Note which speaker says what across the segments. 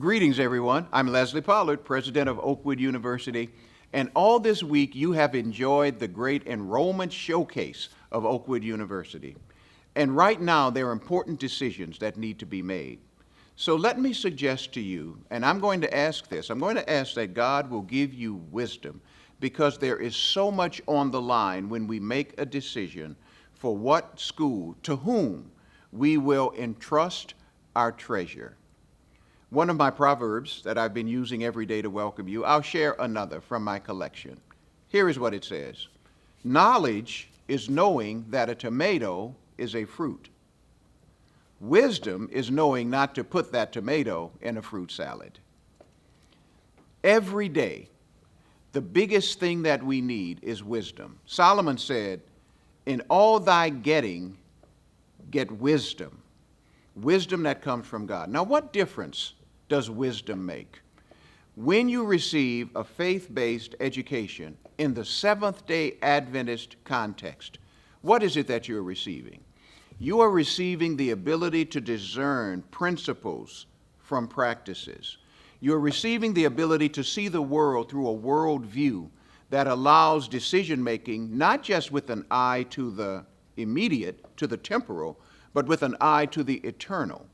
Speaker 1: Greetings, everyone. I'm Leslie Pollard, president of Oakwood University, and all this week you have enjoyed the great enrollment showcase of Oakwood University. And right now there are important decisions that need to be made. So let me suggest to you, and I'm going to ask that God will give you wisdom, because there is so much on the line when we make a decision for what school, to whom we will entrust our treasure. One of my proverbs that I've been using every day to welcome you, I'll share another from my collection. Here is what it says. Knowledge is knowing that a tomato is a fruit. Wisdom is knowing not to put that tomato in a fruit salad. Every day, the biggest thing that we need is wisdom. Solomon said, in all thy getting, get wisdom. Wisdom that comes from God. Now, what difference does wisdom make? When you receive a faith-based education in the Seventh-day Adventist context, what is it that you're receiving? You are receiving the ability to discern principles from practices. You're receiving the ability to see the world through a worldview that allows decision-making not just with an eye to the immediate, to the temporal, but with an eye to the eternal.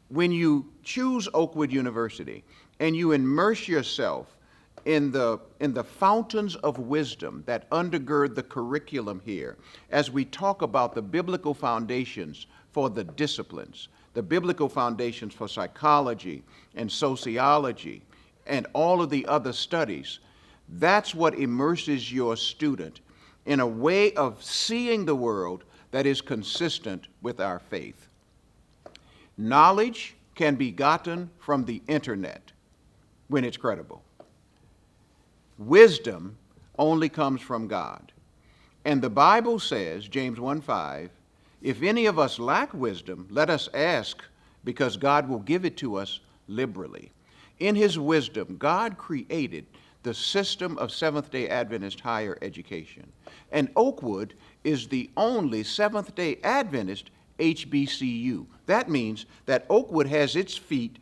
Speaker 1: When you choose Oakwood University and you immerse yourself in the fountains of wisdom that undergird the curriculum here, as we talk about the biblical foundations for the disciplines, the biblical foundations for psychology and sociology and all of the other studies, that's what immerses your student in a way of seeing the world that is consistent with our faith. Knowledge can be gotten from the internet when it's credible. Wisdom only comes from God. And the Bible says, James 1:5, if any of us lack wisdom, let us ask, because God will give it to us liberally. In his wisdom, God created the system of Seventh-day Adventist higher education. And Oakwood is the only Seventh-day Adventist HBCU. That means that Oakwood has its feet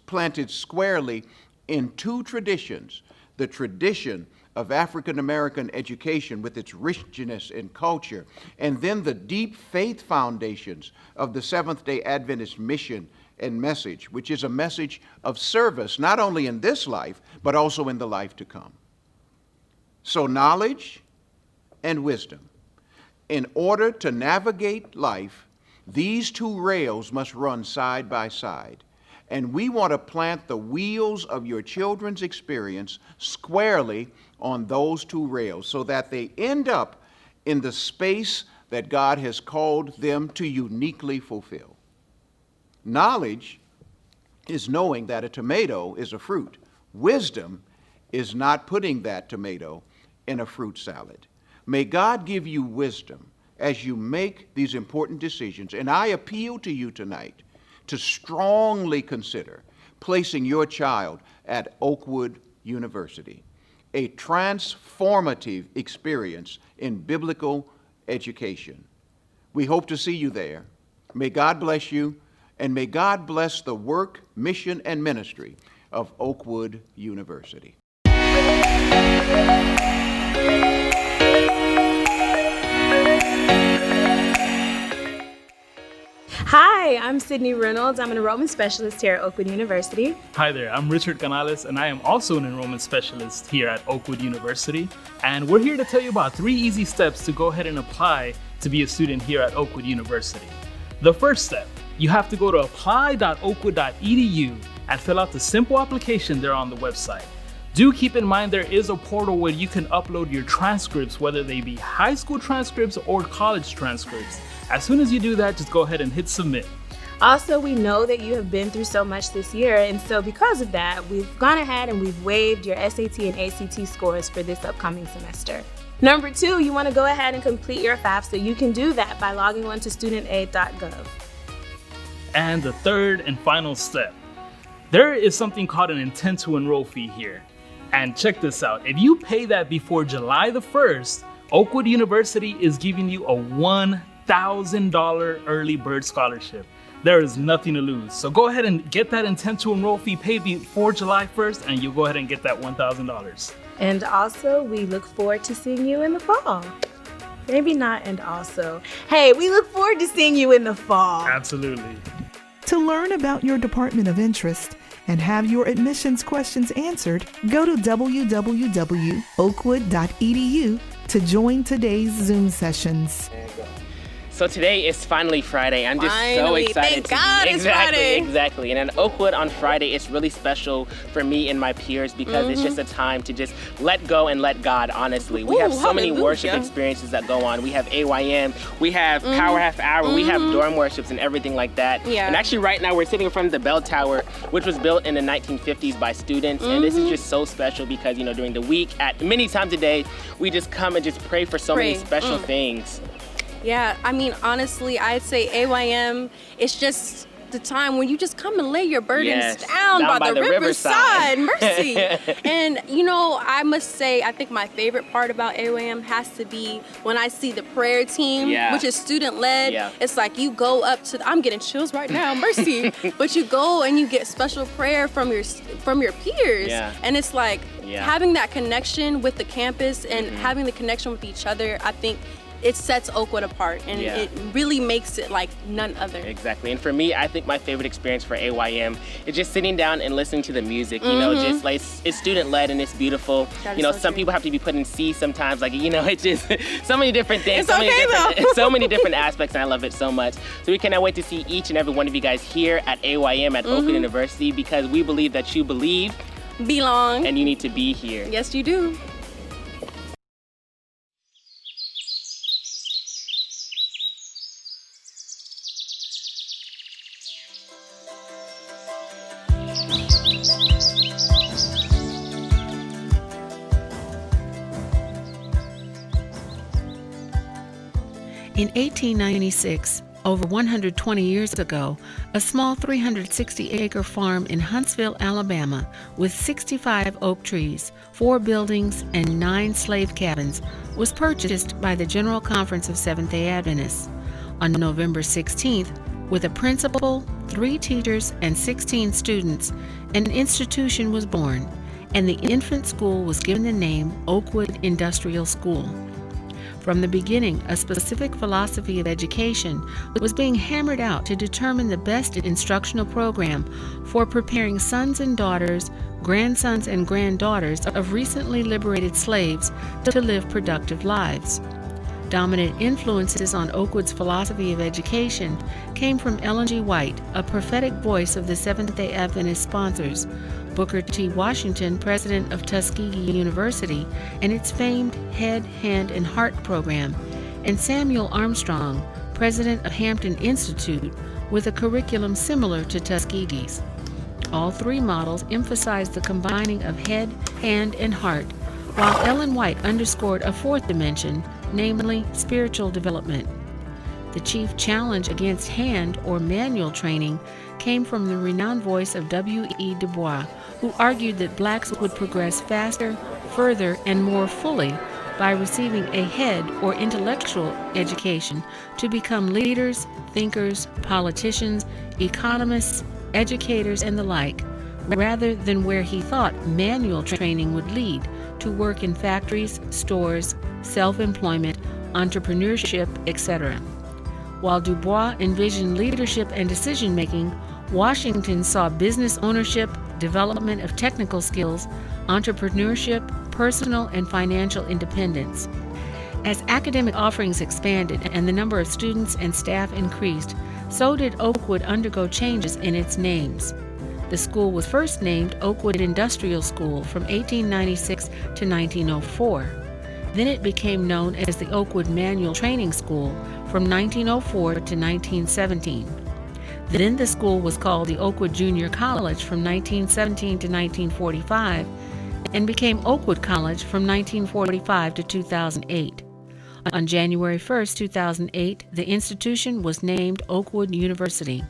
Speaker 1: planted squarely in two traditions: the tradition of African American education with its richness and culture, and then the deep faith foundations of the Seventh-day Adventist mission and message, which is a message of service, not only in this life, but also in the life to come. So knowledge and wisdom. In order to navigate life, these two rails must run side by side. And we want to plant the wheels of your children's experience squarely on those two rails so that they end up in the space that God has called them to uniquely fulfill. Knowledge is knowing that a tomato is a fruit. Wisdom is not putting that tomato in a fruit salad. May God give you wisdom as you make these important decisions. And I appeal to you tonight to strongly consider placing your child at Oakwood University, a transformative experience in biblical education. We hope to see you there. May God bless you, and may God bless the work, mission, and ministry of Oakwood University.
Speaker 2: Hi, I'm Sydney Reynolds. I'm an enrollment specialist here at Oakwood University.
Speaker 3: Hi there, I'm Richard Canales, and I am also an enrollment specialist here at Oakwood University. And we're here to tell you about 3 easy steps to go ahead and apply to be a student here at Oakwood University. The first step, you have to go to apply.oakwood.edu and fill out the simple application there on the website. Do keep in mind there is a portal where you can upload your transcripts, whether they be high school transcripts or college transcripts. As soon as you do that, just go ahead and hit submit.
Speaker 2: Also, we know that you have been through so much this year, and so because of that, we've gone ahead and we've waived your SAT and ACT scores for this upcoming semester. Number 2, you want to go ahead and complete your FAFSA. You can do that by logging on to studentaid.gov.
Speaker 3: And the third and final step, there is something called an intent to enroll fee here. And check this out, if you pay that before July the 1st, Oakwood University is giving you a $1,000 early bird scholarship. There is nothing to lose. So go ahead and get that intent to enroll fee paid before July 1st, and you'll go ahead and get that $1,000.
Speaker 2: And also, we look forward to seeing you in the fall. Maybe not and also. Hey, we look forward to seeing you in the fall.
Speaker 3: Absolutely.
Speaker 4: To learn about your department of interest and have your admissions questions answered, go to www.oakwood.edu to join today's Zoom sessions.
Speaker 5: So today is finally Friday. I'm just so
Speaker 6: Finally,
Speaker 5: excited
Speaker 6: thank God it's Friday.
Speaker 5: Exactly. And at Oakwood on Friday, it's really special for me and my peers because it's just a time to just let go and let God, honestly. We have so many worship experiences that go on. We have AYM, we have Power Half Hour, we have dorm worships and everything like that.
Speaker 6: Yeah.
Speaker 5: And actually right now we're sitting in front of the bell tower, which was built in the 1950s by students. And this is just so special because, you know, during the week, at many times a day, we just come and just pray for so many special things.
Speaker 6: Yeah, I mean, honestly, I'd say AYM, it's just the time when you just come and lay your burdens down by the riverside. Mercy. And, you know, I must say, I think my favorite part about AYM has to be when I see the prayer team, which is student-led. It's like you go up to, I'm getting chills right now, mercy. But you go and you get special prayer from your peers. And it's like having that connection with the campus and having the connection with each other, I think it sets Oakwood apart, and it really makes it like none other.
Speaker 5: Exactly. And for me, I think my favorite experience for AYM is just sitting down and listening to the music. You know, just like it's student-led and it's beautiful. You know, some people have to be put in C sometimes. Like, you know, it's just so many different things.
Speaker 6: It's
Speaker 5: so many different aspects, and I love it so much. So we cannot wait to see each and every one of you guys here at AYM at Oakwood University, because we believe that you believe,
Speaker 6: belong,
Speaker 5: and you need to be here.
Speaker 6: Yes, you do.
Speaker 7: In 1896, over 120 years ago, a small 360-acre farm in Huntsville, Alabama, with 65 oak trees, 4 buildings, and 9 slave cabins, was purchased by the General Conference of Seventh-day Adventists. On November 16th, with a principal, 3 teachers, and 16 students, an institution was born, and the infant school was given the name Oakwood Industrial School. From the beginning, a specific philosophy of education was being hammered out to determine the best instructional program for preparing sons and daughters, grandsons and granddaughters of recently liberated slaves to live productive lives. Dominant influences on Oakwood's philosophy of education came from Ellen G. White, a prophetic voice of the Seventh-day Adventist sponsors, Booker T. Washington, president of Tuskegee University, and its famed Head, Hand, and Heart program, and Samuel Armstrong, president of Hampton Institute, with a curriculum similar to Tuskegee's. All 3 models emphasized the combining of head, hand, and heart, while Ellen White underscored a 4th dimension, namely spiritual development. The chief challenge against hand or manual training came from the renowned voice of W.E. Du Bois, who argued that blacks would progress faster, further, and more fully by receiving a head or intellectual education to become leaders, thinkers, politicians, economists, educators, and the like, rather than where he thought manual training would lead, to work in factories, stores, self-employment, entrepreneurship, etc. While Du Bois envisioned leadership and decision-making, Washington saw business ownership, development of technical skills, entrepreneurship, personal and financial independence. As academic offerings expanded and the number of students and staff increased, so did Oakwood undergo changes in its names. The school was first named Oakwood Industrial School from 1896 to 1904. Then it became known as the Oakwood Manual Training School from 1904 to 1917. Then the school was called the Oakwood Junior College from 1917 to 1945 and became Oakwood College from 1945 to 2008. On January 1, 2008, the institution was named Oakwood University.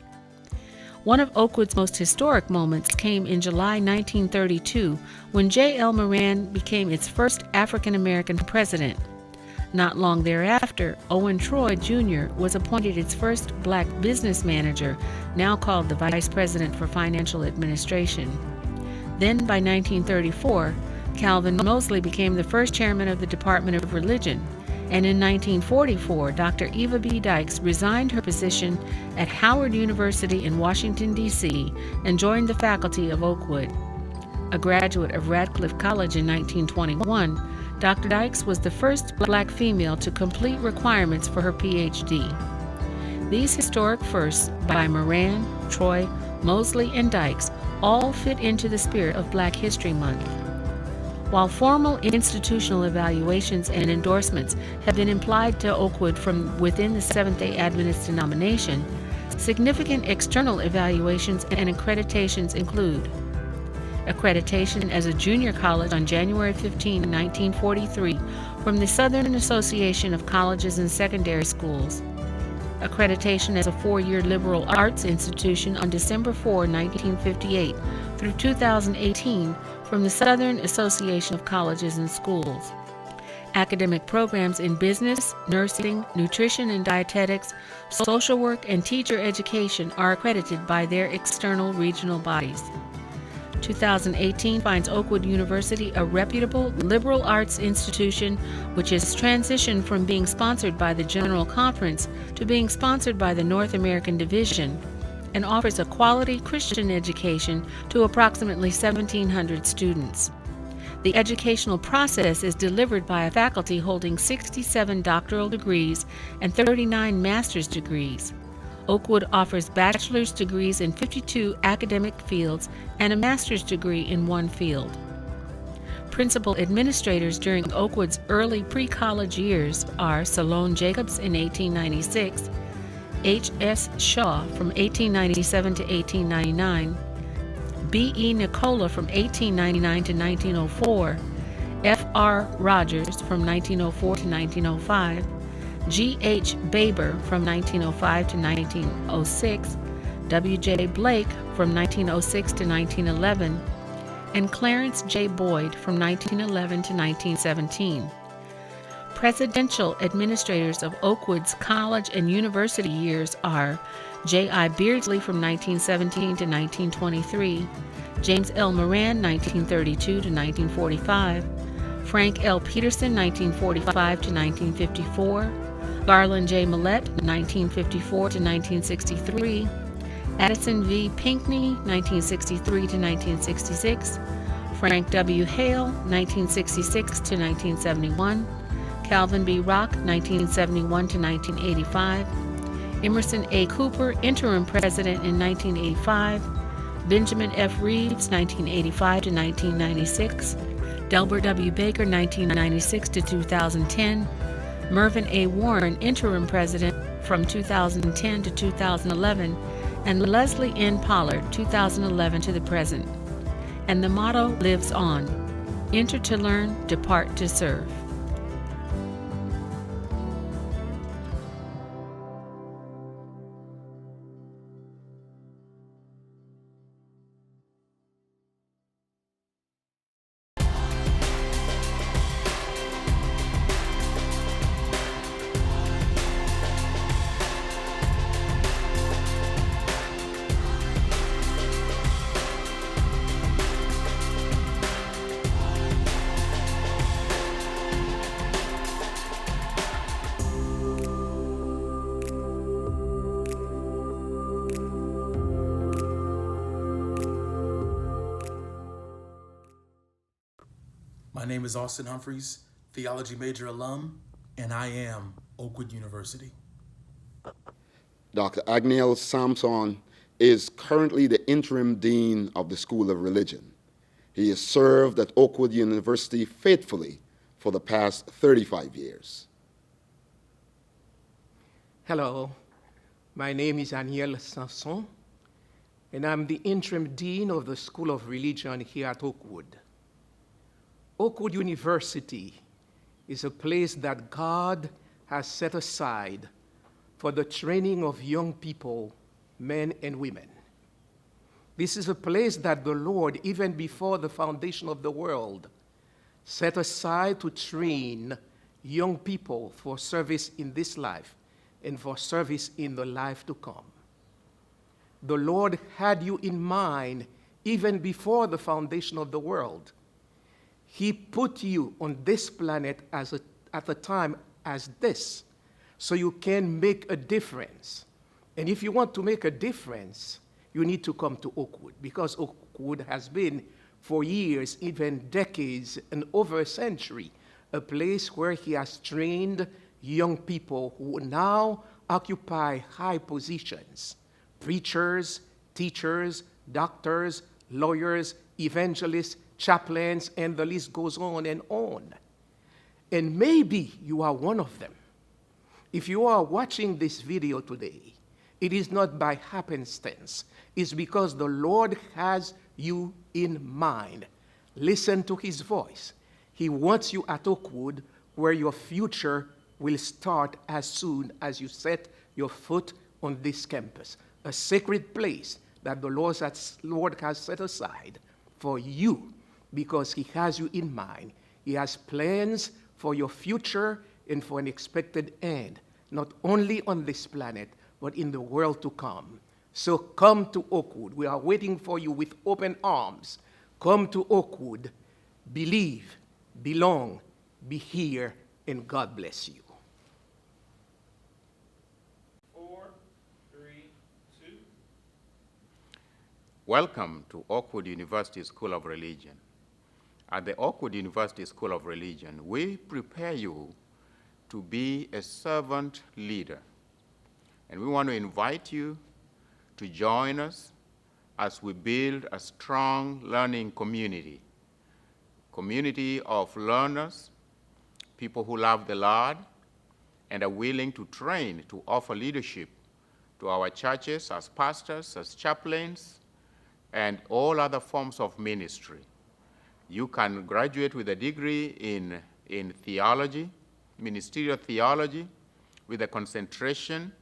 Speaker 7: One of Oakwood's most historic moments came in July 1932 when J.L. Moran became its first African American president. Not long thereafter, Owen Troy Jr. was appointed its first black business manager, now called the Vice President for Financial Administration. Then, by 1934, Calvin Mosley became the first chairman of the Department of Religion, and in 1944, Dr. Eva B. Dykes resigned her position at Howard University in Washington, D.C., and joined the faculty of Oakwood. A graduate of Radcliffe College in 1921, Dr. Dykes was the first black female to complete requirements for her Ph.D. These historic firsts by Moran, Troy, Mosley, and Dykes all fit into the spirit of Black History Month. While formal institutional evaluations and endorsements have been applied to Oakwood from within the Seventh-day Adventist denomination, significant external evaluations and accreditations include accreditation as a junior college on January 15, 1943 from the Southern Association of Colleges and Secondary Schools, accreditation as a four-year liberal arts institution on December 4, 1958 through 2018 from the Southern Association of Colleges and Schools. Academic programs in business, nursing, nutrition and dietetics, social work, and teacher education are accredited by their external regional bodies. 2018 finds Oakwood University a reputable liberal arts institution which has transitioned from being sponsored by the General Conference to being sponsored by the North American Division, and offers a quality Christian education to approximately 1,700 students. The educational process is delivered by a faculty holding 67 doctoral degrees and 39 master's degrees. Oakwood offers bachelor's degrees in 52 academic fields and a master's degree in one field. Principal administrators during Oakwood's early pre-college years are Salone Jacobs in 1896, H.S. Shaw from 1897 to 1899, B.E. Nicola from 1899 to 1904, F.R. Rogers from 1904 to 1905, G.H. Baber from 1905 to 1906, W.J. Blake from 1906 to 1911, and Clarence J. Boyd from 1911 to 1917. Presidential administrators of Oakwood's college and university years are J.I. Beardsley from 1917 to 1923, James L. Moran 1932 to 1945, Frank L. Peterson 1945 to 1954, Garland J. Millett 1954 to 1963, Addison V. Pinckney 1963 to 1966, Frank W. Hale 1966 to 1971, Calvin B. Rock 1971 to 1985, Emerson A. Cooper, interim president in 1985, Benjamin F. Reeves 1985 to 1996, Delbert W. Baker 1996 to 2010, Mervyn A. Warren, interim president from 2010 to 2011, and Leslie N. Pollard, 2011 to the present. And the motto lives on: enter to learn, depart to serve.
Speaker 8: My name is Austin Humphreys, theology major alum, and I am Oakwood University.
Speaker 9: Dr. Agniel Samson is currently the interim dean of the School of Religion. He has served at Oakwood University faithfully for the past 35 years.
Speaker 10: Hello, my name is Agniel Samson, and I'm the interim dean of the School of Religion here at Oakwood. Oakwood University is a place that God has set aside for the training of young people, men and women. This is a place that the Lord, even before the foundation of the world, set aside to train young people for service in this life and for service in the life to come. The Lord had you in mind even before the foundation of the world. He put you on this planet at a time as this, so you can make a difference. And if you want to make a difference, you need to come to Oakwood, because Oakwood has been for years, even decades, and over a century, a place where he has trained young people who now occupy high positions: preachers, teachers, doctors, lawyers, evangelists, chaplains, and the list goes on and on. And maybe you are one of them. If you are watching this video today, it is not by happenstance. It's because the Lord has you in mind. Listen to his voice. He wants you at Oakwood, where your future will start as soon as you set your foot on this campus, a sacred place that the Lord has set aside for you, because he has you in mind. He has plans for your future and for an expected end, not only on this planet, but in the world to come. So come to Oakwood. We are waiting for you with open arms. Come to Oakwood. Believe, belong, be here, and God bless you.
Speaker 3: 4, 3, 2.
Speaker 1: Welcome to Oakwood University School of Religion. At the Oakwood University School of Religion, we prepare you to be a servant leader. And we want to invite you to join us as we build a strong learning community of learners, people who love the Lord and are willing to train to offer leadership to our churches as pastors, as chaplains, and all other forms of ministry. You can graduate with a degree in theology, ministerial theology, with a concentration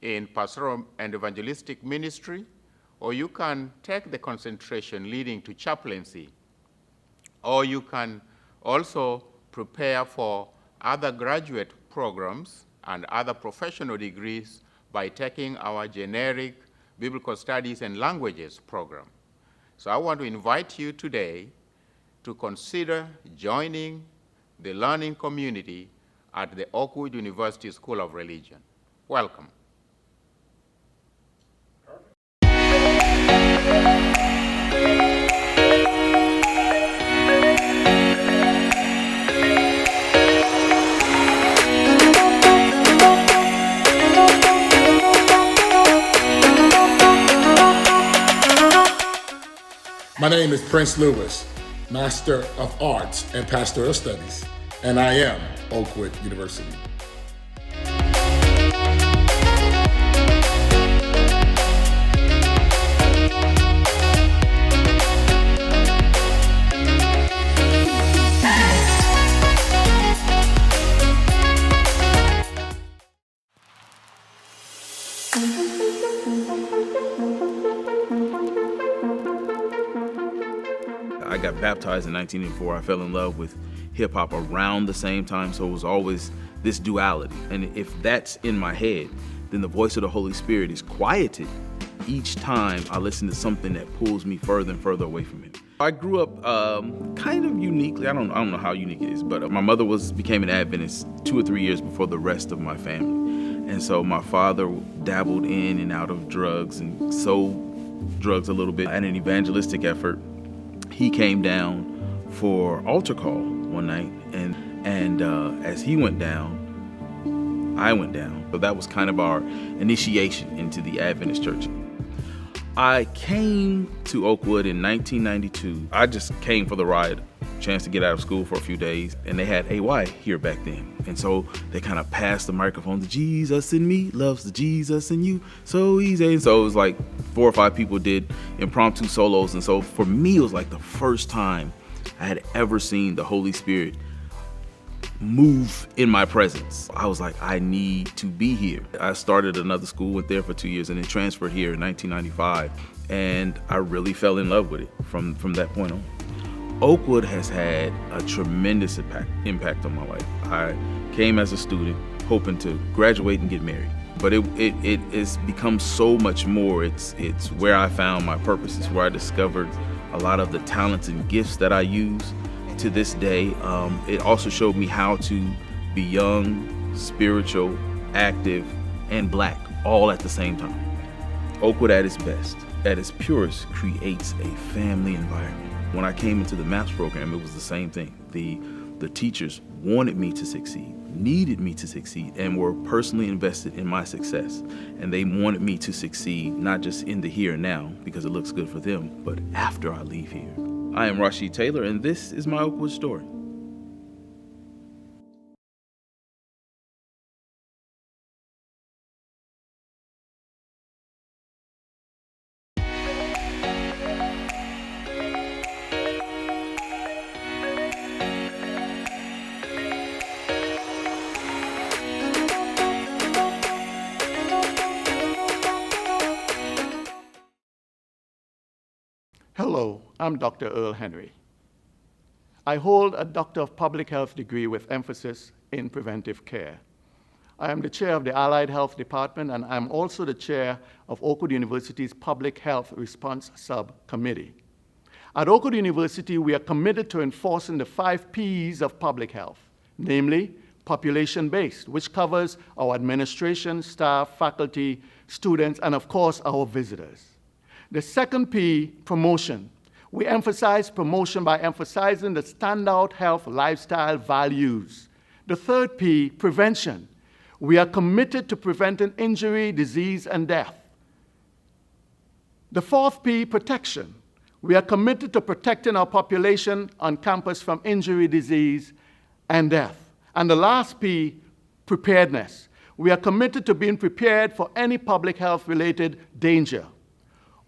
Speaker 1: in pastoral and evangelistic ministry, or you can take the concentration leading to chaplaincy, or you can also prepare for other graduate programs and other professional degrees by taking our generic biblical studies and languages program. So I want to invite you today to consider joining the learning community at the Oakwood University School of Religion. Welcome.
Speaker 11: My name is Prince Lewis, Master of Arts and Pastoral Studies, and I am Oakwood University.
Speaker 12: I got baptized in 1984. I fell in love with hip hop around the same time, so it was always this duality. And if that's in my head, then the voice of the Holy Spirit is quieted each time I listen to something that pulls me further and further away from Him. I grew up kind of uniquely. I don't know how unique it is, but my mother became an Adventist 2 or 3 years before the rest of my family. And so my father dabbled in and out of drugs and sold drugs a little bit. At an evangelistic effort, he came down for altar call one night, and as he went down, I went down. So that was kind of our initiation into the Adventist church. I came to Oakwood in 1992. I just came for the ride, chance to get out of school for a few days, and they had AY here back then. And so they kind of passed the microphone to Jesus in me, loves the Jesus in you, so easy. And so it was like 4 or 5 people did impromptu solos. And so for me, it was like the first time I had ever seen the Holy Spirit move in my presence. I was like, I need to be here. I started another school, went there for 2 years, and then transferred here in 1995. And I really fell in love with it from that point on. Oakwood has had a tremendous impact on my life. I came as a student hoping to graduate and get married, but it has become so much more. It's where I found my purpose. It's where I discovered a lot of the talents and gifts that I use to this day. It also showed me how to be young, spiritual, active, and black all at the same time. Oakwood at its best, at its purest, creates a family environment. When I came into the MAPS program, it was the same thing. The teachers wanted me to succeed, needed me to succeed, and were personally invested in my success. And they wanted me to succeed, not just in the here and now, because it looks good for them, but after I leave here. I am Rashid Taylor, and this is my Oakwood story.
Speaker 13: Hello, I'm Dr. Earl Henry. I hold a Doctor of Public Health degree with emphasis in preventive care. I am the chair of the Allied Health Department, and I'm also the chair of Oakwood University's Public Health Response Subcommittee. At Oakwood University, we are committed to enforcing the 5 Ps of public health, namely population-based, which covers our administration, staff, faculty, students, and of course, our visitors. The second P, promotion. We emphasize promotion by emphasizing the standout health lifestyle values. The third P, prevention. We are committed to preventing injury, disease, and death. The fourth P, protection. We are committed to protecting our population on campus from injury, disease, and death. And the last P, preparedness. We are committed to being prepared for any public health-related danger.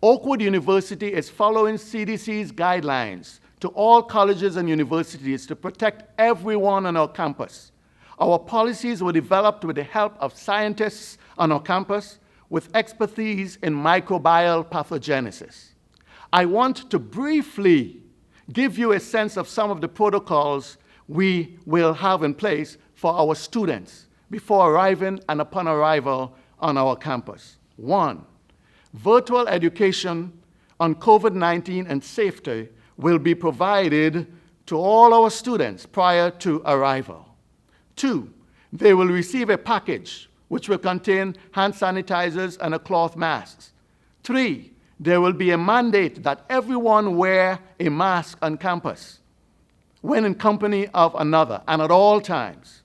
Speaker 13: Oakwood University is following CDC's guidelines to all colleges and universities to protect everyone on our campus. Our policies were developed with the help of scientists on our campus with expertise in microbial pathogenesis. I want to briefly give you a sense of some of the protocols we will have in place for our students before arriving and upon arrival on our campus. 1. Virtual education on COVID-19 and safety will be provided to all our students prior to arrival. 2, they will receive a package which will contain hand sanitizers and a cloth mask. 3, there will be a mandate that everyone wear a mask on campus when in company of another and at all times.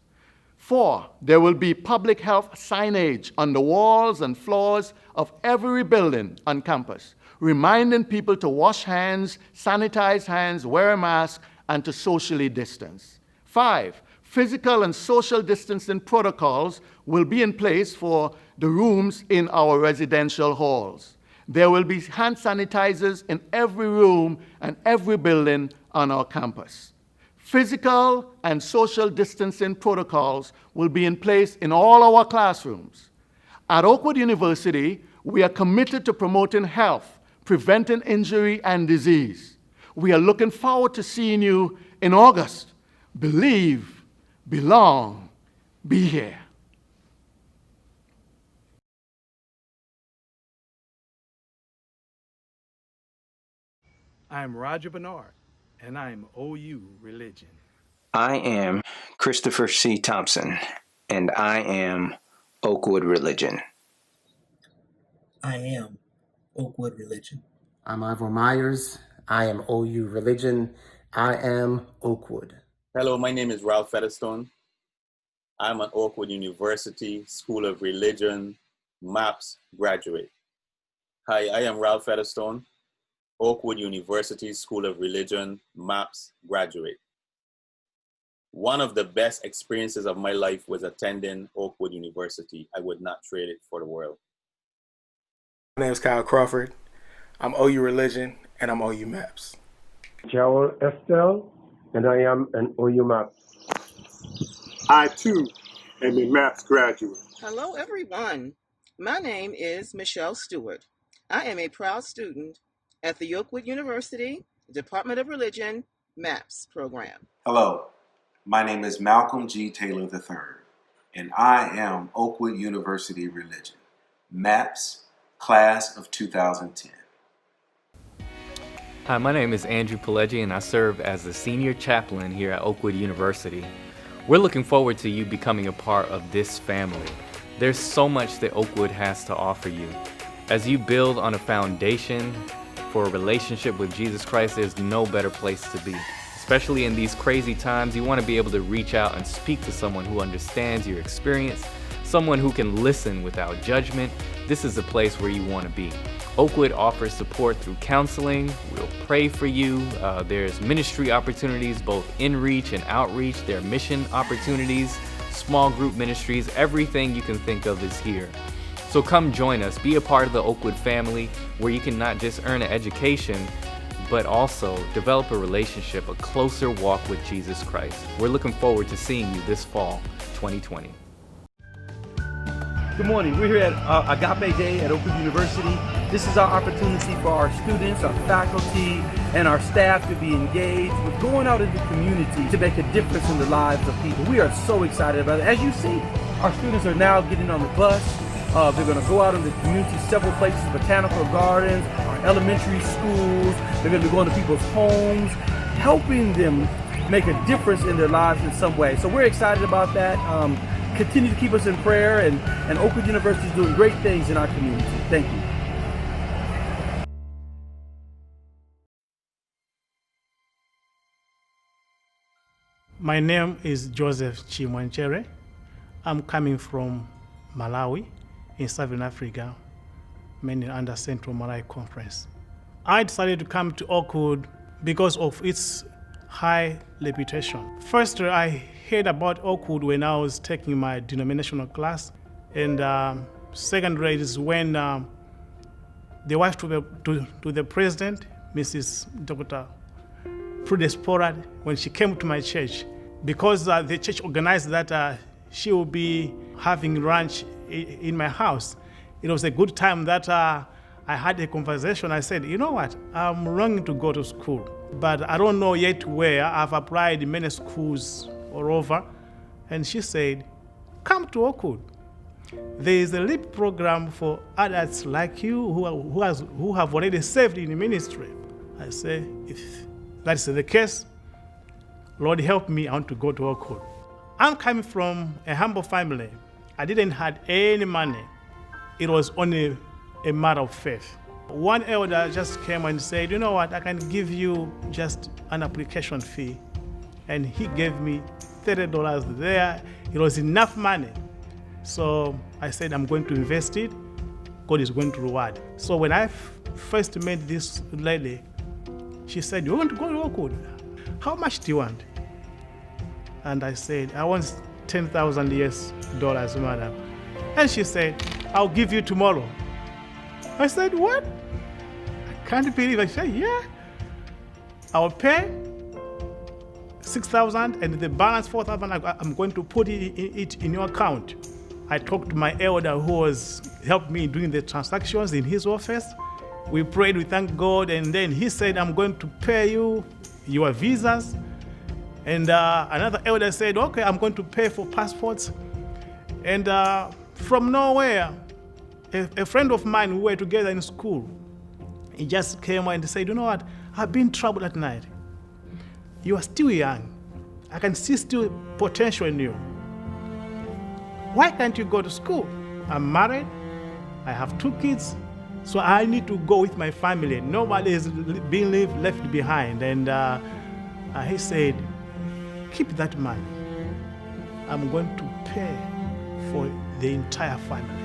Speaker 13: 4, there will be public health signage on the walls and floors of every building on campus, reminding people to wash hands, sanitize hands, wear a mask, and to socially distance. 5, physical and social distancing protocols will be in place for the rooms in our residential halls. There will be hand sanitizers in every room and every building on our campus. Physical and social distancing protocols will be in place in all our classrooms. At Oakwood University, we are committed to promoting health, preventing injury and disease. We are looking forward to seeing you in August. Believe, belong, be here.
Speaker 14: I am Roger Bernard, and I am OU Religion.
Speaker 15: I am Christopher C. Thompson, and I am Oakwood Religion.
Speaker 16: I am Oakwood Religion.
Speaker 17: I'm Ivor Myers. I am OU Religion. I am Oakwood.
Speaker 18: Hello, my name is Ralph Featherstone. I'm an Oakwood University School of Religion MAPS graduate. Hi, I am Ralph Featherstone, Oakwood University School of Religion MAPS graduate. One of the best experiences of my life was attending Oakwood University. I would not trade it for the world.
Speaker 19: My name is Kyle Crawford. I'm OU Religion, and I'm OU MAPS.
Speaker 20: Joel Estelle, and I am an OU MAPS.
Speaker 21: I, too, am a MAPS graduate.
Speaker 22: Hello, everyone. My name is Michelle Stewart. I am a proud student at the Oakwood University Department of Religion MAPS program.
Speaker 2: Hello, my name is Malcolm G. Taylor III, and I am Oakwood University Religion, MAPS, Class of 2010.
Speaker 4: Hi, my name is Andrew Pileggi, and I serve as the Senior Chaplain here at Oakwood University. We're looking forward to you becoming a part of this family. There's so much that Oakwood has to offer you. As you build on a foundation for a relationship with Jesus Christ, there's no better place to be. Especially in these crazy times, you want to be able to reach out and speak to someone who understands your experience, someone who can listen without judgment. This is a place where you want to be. Oakwood offers support through counseling. We'll pray for you. There's ministry opportunities, both in-reach and outreach. There are mission opportunities, small group ministries. Everything you can think of is here. So come join us. Be a part of the Oakwood family, where you can not just earn an education, but also develop a relationship, a closer walk with Jesus Christ. We're looking forward to seeing you this fall, 2020.
Speaker 23: Good morning. We're here at Agape Day at Oakwood University. This is our opportunity for our students, our faculty, and our staff to be engaged with going out in the community to make a difference in the lives of people. We are so excited about it. As you see, our students are now getting on the bus. They're going to go out in the community, several places, botanical gardens, our elementary schools. They're going to be going to people's homes, helping them make a difference in their lives in some way. So we're excited about that. Continue to keep us in prayer, and Oakwood University is doing great things in our community. Thank you.
Speaker 24: My name is Joseph Chimwanchere. I'm coming from Malawi in Southern Africa, mainly under Central Malawi Conference. I decided to come to Oakwood because of its high reputation. First, I heard about Oakwood when I was taking my denominational class, and secondly is when the wife to the president, Mrs. Dr. Prudence Pollard, when she came to my church, because the church organized that she will be having lunch in my house. It was a good time that I had a conversation. I said, you know what, I'm longing to go to school, but I don't know yet where. I've applied in many schools all over. And she said, come to Oakwood. There is a LEAP program for adults like you who have already served in the ministry. I say, if that's the case, Lord help me, I want to go to Oakwood. I'm coming from a humble family. I didn't have any money. It was only a matter of faith. One elder just came and said, you know what, I can give you just an application fee. And he gave me $30 there. It was enough money. So I said, I'm going to invest it. God is going to reward. So when I first met this lady, she said, you want to go to Oakwood? How much do you want? And I said, I want $10,000 US, madam. And she said, I'll give you tomorrow. I said, what? I can't believe it. I said, yeah. I'll pay $6,000 and the balance $4,000, I'm going to put it in your account. I talked to my elder who was helped me doing the transactions in his office. We prayed, we thanked God, and then he said, I'm going to pay you your visas. And another elder said, okay, I'm going to pay for passports. And from nowhere, a friend of mine, we were together in school, he just came and said, you know what, I've been troubled at night. You are still young. I can see still potential in you. Why can't you go to school? I'm married. I have 2 kids. So I need to go with my family. Nobody is being left behind. And he said, keep that money. I'm going to pay for the entire family.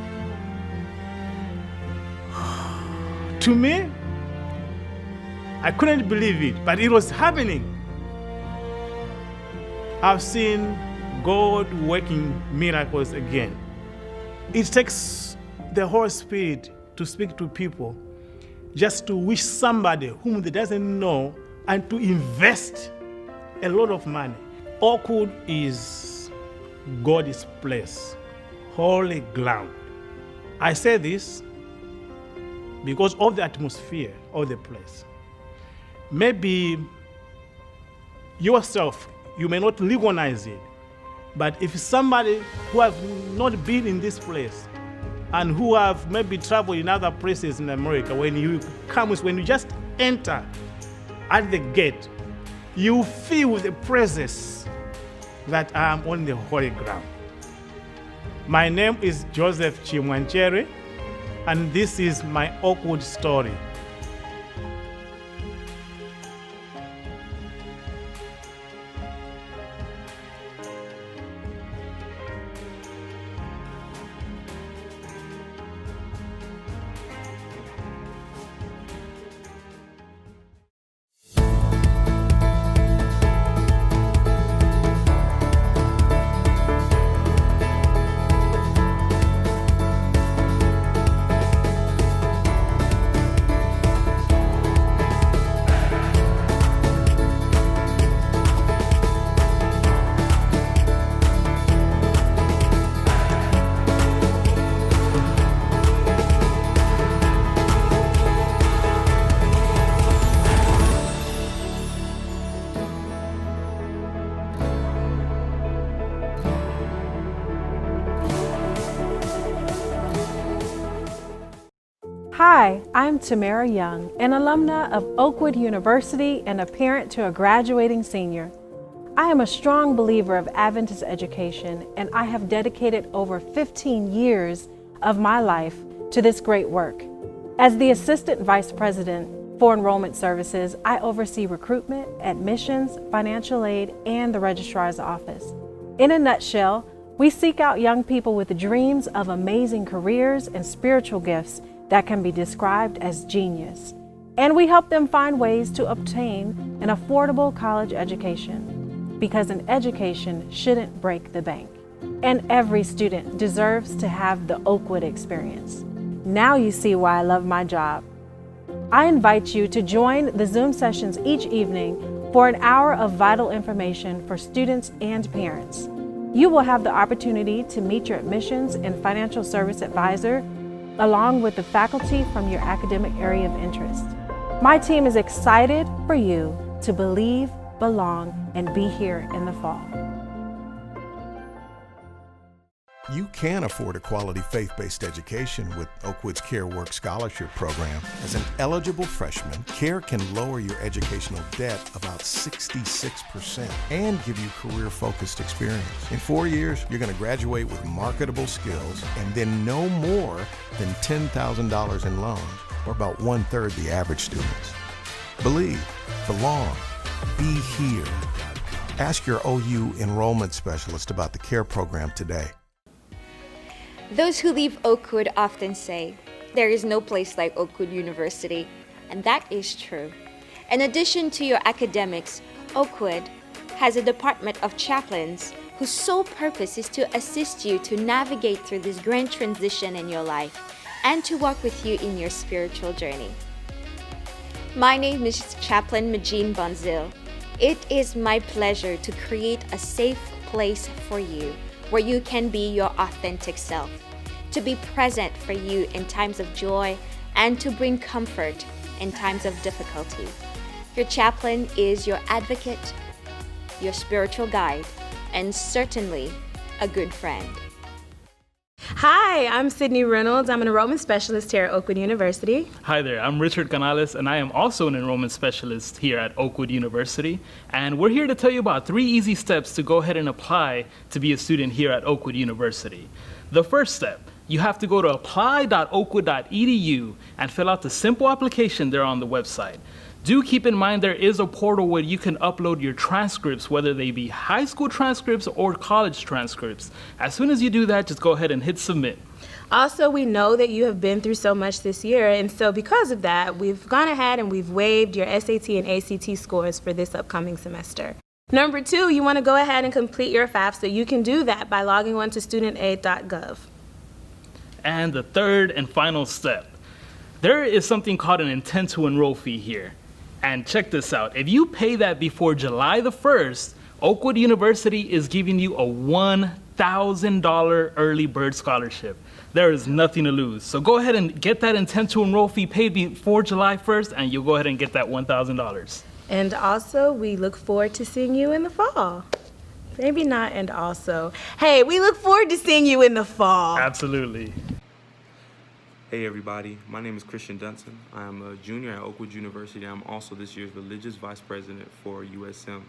Speaker 24: To me, I couldn't believe it, but it was happening. I've seen God working miracles again. It takes the Holy Spirit to speak to people, just to wish somebody whom they doesn't know and to invest a lot of money. Oakwood is God's place, holy ground. I say this because of the atmosphere of the place. Maybe yourself, you may not recognize it, but if somebody who has not been in this place and who have maybe traveled in other places in America, when you just enter at the gate, you feel the presence that I am on the holy ground. My name is Joseph Chimwanchere, and this is my Oakwood story.
Speaker 5: Hi, I'm Tamara Young, an alumna of Oakwood University and a parent to a graduating senior. I am a strong believer of Adventist education, and I have dedicated over 15 years of my life to this great work. As the Assistant Vice President for Enrollment Services, I oversee recruitment, admissions, financial aid, and the Registrar's Office. In a nutshell, we seek out young people with dreams of amazing careers and spiritual gifts that can be described as genius. And we help them find ways to obtain an affordable college education, because an education shouldn't break the bank. And every student deserves to have the Oakwood experience. Now you see why I love my job. I invite you to join the Zoom sessions each evening for an hour of vital information for students and parents. You will have the opportunity to meet your admissions and financial service advisor, along with the faculty from your academic area of interest. My team is excited for you to believe, belong, and be here in the fall.
Speaker 6: You can afford a quality faith-based education with Oakwood's Care Work Scholarship Program. As an eligible freshman, CARE can lower your educational debt about 66% and give you career-focused experience. In 4 years, you're going to graduate with marketable skills and then no more than $10,000 in loans, or about 1/3 the average students. Believe, belong, be here. Ask your OU enrollment specialist about the CARE program today.
Speaker 7: Those who leave Oakwood often say, there is no place like Oakwood University, and that is true. In addition to your academics, Oakwood has a department of chaplains whose sole purpose is to assist you to navigate through this grand transition in your life and to walk with you in your spiritual journey. My name is Chaplain Majeen Bonzil. It is my pleasure to create a safe place for you where you can be your authentic self, to be present for you in times of joy and to bring comfort in times of difficulty. Your chaplain is your advocate, your spiritual guide, and certainly a good friend.
Speaker 8: Hi, I'm Sydney Reynolds. I'm an enrollment specialist here at Oakwood University.
Speaker 3: Hi there, I'm Richard Canales, and I am also an enrollment specialist here at Oakwood University. And we're here to tell you about 3 easy steps to go ahead and apply to be a student here at Oakwood University. The first step, you have to go to apply.oakwood.edu and fill out the simple application there on the website. Do keep in mind there is a portal where you can upload your transcripts, whether they be high school transcripts or college transcripts. As soon as you do that, just go ahead and hit submit.
Speaker 8: Also, we know that you have been through so much this year, and so because of that, we've gone ahead and we've waived your SAT and ACT scores for this upcoming semester. Number 2, you want to go ahead and complete your FAFSA. You can do that by logging on to studentaid.gov.
Speaker 3: And the third and final step, there is something called an intent to enroll fee here. And check this out, if you pay that before July the 1st, Oakwood University is giving you a $1,000 early bird scholarship. There is nothing to lose. So go ahead and get that intent to enroll fee paid before July 1st, and you'll go ahead and get that $1,000.
Speaker 8: And also, we look forward to seeing you in the fall. Maybe not and also. Hey, we look forward to seeing you in the fall.
Speaker 3: Absolutely.
Speaker 1: Hey everybody, my name is Christian Dunson. I'm a junior at Oakwood University. I'm also this year's religious vice president for USM.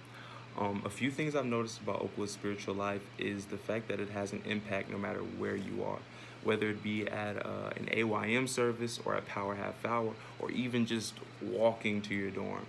Speaker 1: A few things I've noticed about Oakwood's spiritual life is the fact that it has an impact no matter where you are. Whether it be at an AYM service or at Power Half Hour or even just walking to your dorm.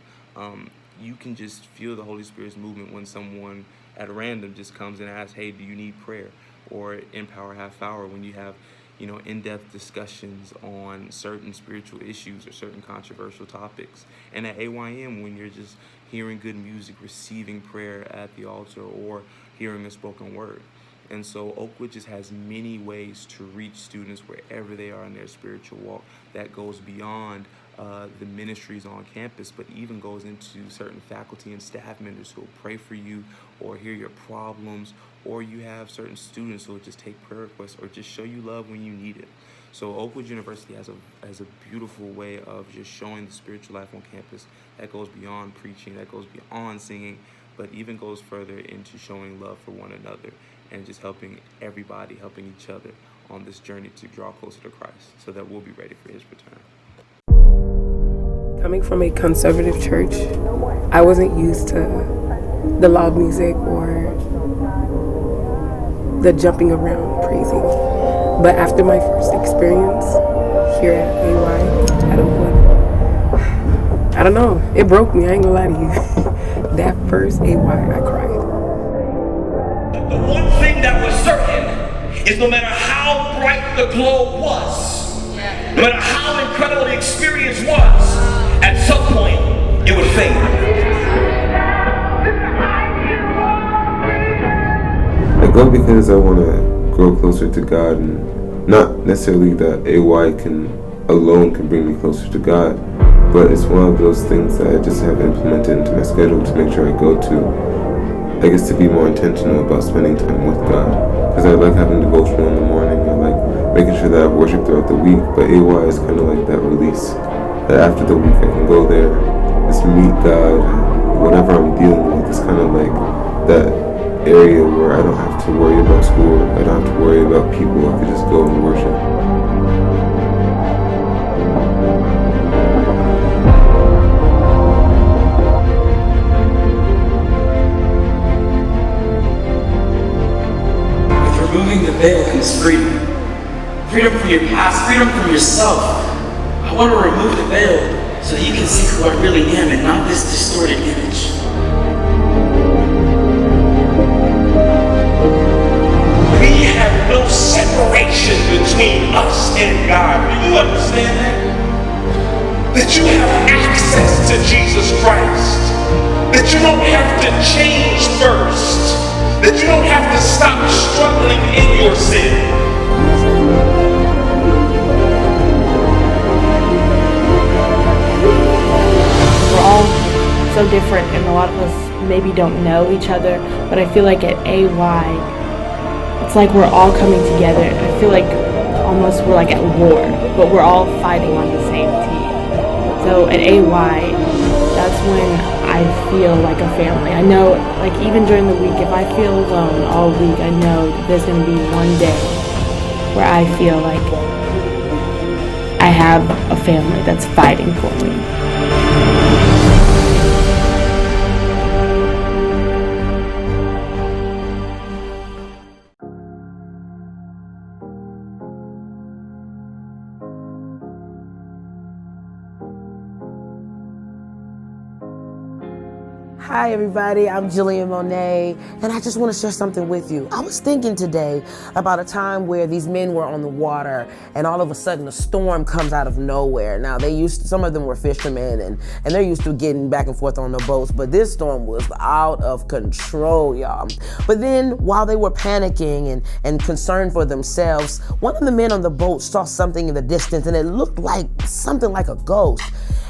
Speaker 1: You can just feel the Holy Spirit's movement when someone at random just comes and asks, hey, do you need prayer? Or in Power Half Hour when you have in-depth discussions on certain spiritual issues or certain controversial topics. And at AYM, when you're just hearing good music, receiving prayer at the altar, or hearing a spoken word. And so Oakwood just has many ways to reach students wherever they are in their spiritual walk that goes beyond the ministries on campus, but even goes into certain faculty and staff members who will pray for you or hear your problems, or you have certain students who will just take prayer requests or just show you love when you need it. So Oakwood University has a beautiful way of just showing the spiritual life on campus that goes beyond preaching, that goes beyond singing, but even goes further into showing love for one another and just helping everybody, helping each other on this journey to draw closer to Christ so that we'll be ready for his return.
Speaker 9: Coming from a conservative church, I wasn't used to the loud music or the jumping around praising. But after my first experience here at AY, at Oakwood, I don't know, it broke me, I ain't gonna lie to you. That first AY, I cried.
Speaker 10: The one thing that was certain is no matter how bright the globe was, no matter how incredible the experience was, at some point it would fade.
Speaker 11: I go because I want to grow closer to God, and not necessarily that AY alone can bring me closer to God, but it's one of those things that I just have implemented into my schedule to make sure I go to, I guess, to be more intentional about spending time with God. Because I like having devotional in the morning, I like making sure that I worship throughout the week, but AY is kind of like that release, that after the week I can go there, just meet God, and whatever I'm dealing with is kind of like that area where I don't have to worry about school, I don't have to worry about people, I can just go and worship.
Speaker 25: Removing the veil comes freedom. Freedom from your past, freedom from yourself. I want to remove the veil so that you can see who I really am and not this distorted image.
Speaker 10: We have no separation between us and God. Do you understand that? That you have access to Jesus Christ. That you don't have to change first. That you don't have to stop struggling in your sin.
Speaker 26: We're all so different, and a lot of us maybe don't know each other, but I feel like at AY, it's like we're all coming together. I feel like almost we're like at war, but we're all fighting on the same team. So at AY, that's when I feel like a family. I know, like even during the week, if I feel alone all week, I know that there's going to be one day where I feel like I have a family that's fighting for me.
Speaker 27: Hi everybody, I'm Jillian Monet, and I just want to share something with you. I was thinking today about a time where these men were on the water and all of a sudden a storm comes out of nowhere. Now some of them were fishermen and they're used to getting back and forth on the boats, but this storm was out of control, y'all. But then while they were panicking and concerned for themselves, one of the men on the boat saw something in the distance and it looked like something like a ghost.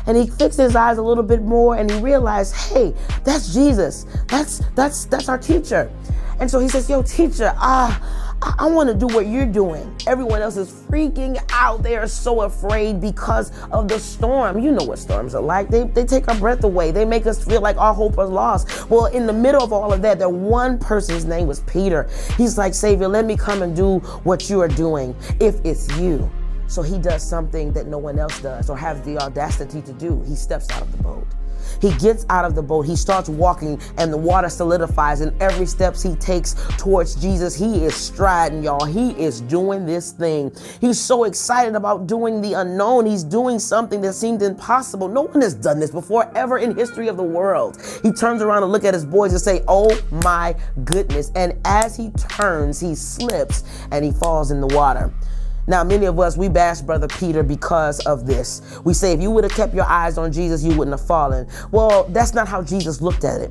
Speaker 27: And he fixed his eyes a little bit more and he realized, hey, that's Jesus. That's our teacher. And so he says, yo, teacher, I want to do what you're doing. Everyone else is freaking out. They are so afraid because of the storm. You know what storms are like. They take our breath away. They make us feel like all hope is lost. Well, in the middle of all of that, the one person's name was Peter. He's like, Savior, let me come and do what you are doing if it's you. So he does something that no one else does or has the audacity to do. He steps out of the boat. He gets out of the boat, he starts walking, and the water solidifies, and every steps he takes towards Jesus, he is striding, y'all. He is doing this thing. He's so excited about doing the unknown. He's doing something that seemed impossible. No one has done this before, ever in history of the world. He turns around and look at his boys and say, oh my goodness. And as he turns, he slips and he falls in the water. Now, many of us, we bash Brother Peter because of this. We say, if you would have kept your eyes on Jesus, you wouldn't have fallen. Well, that's not how Jesus looked at it.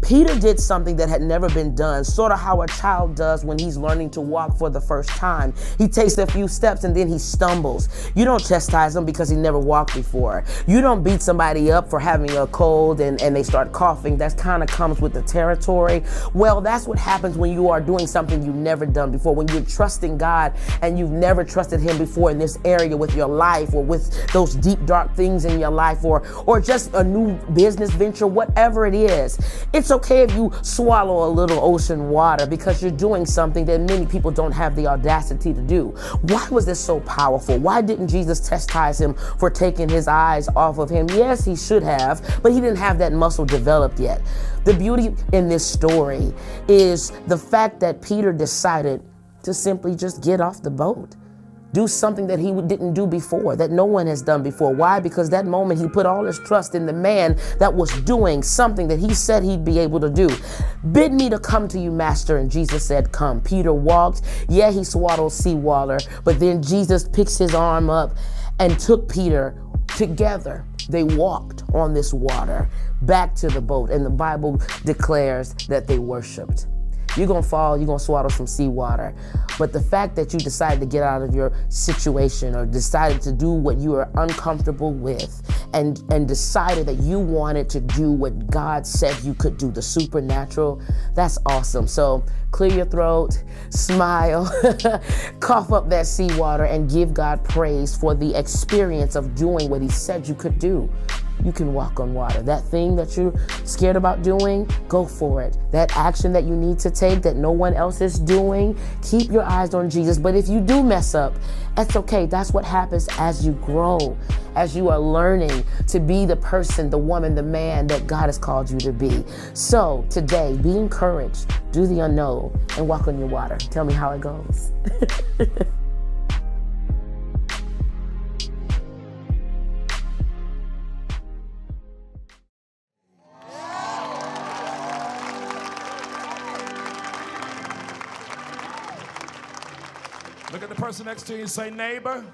Speaker 27: Peter did something that had never been done, sort of how a child does when he's learning to walk for the first time. He takes a few steps and then he stumbles. You don't chastise him because he never walked before. You don't beat somebody up for having a cold and they start coughing. That kind of comes with the territory. Well, that's what happens when you are doing something you've never done before, when you're trusting God and you've never trusted him before in this area with your life or with those deep, dark things in your life or just a new business venture, whatever it is. It's okay if you swallow a little ocean water because you're doing something that many people don't have the audacity to do. Why was this so powerful? Why didn't Jesus chastise him for taking his eyes off of him? Yes, he should have, but he didn't have that muscle developed yet. The beauty in this story is the fact that Peter decided to simply just get off the boat. Do something that he didn't do before, that no one has done before. Why? Because that moment he put all his trust in the man that was doing something that he said he'd be able to do. Bid me to come to you, Master. And Jesus said, come. Peter walked. Yeah, he swallowed seawater, but then Jesus picks his arm up and took Peter together. They walked on this water back to the boat, and the Bible declares that they worshiped. You're going to fall, you're going to swallow some seawater. But the fact that you decided to get out of your situation or decided to do what you are uncomfortable with and decided that you wanted to do what God said you could do, the supernatural, that's awesome. So clear your throat, smile, cough up that seawater, and give God praise for the experience of doing what he said you could do. You can walk on water. That thing that you're scared about doing, go for it. That action that you need to take that no one else is doing, keep your eyes on Jesus. But if you do mess up, that's okay. That's what happens as you grow, as you are learning to be the person, the woman, the man that God has called you to be. So today, be encouraged, do the unknown, and walk on your water. Tell me how it goes.
Speaker 12: Look at the person next to you and say, neighbor,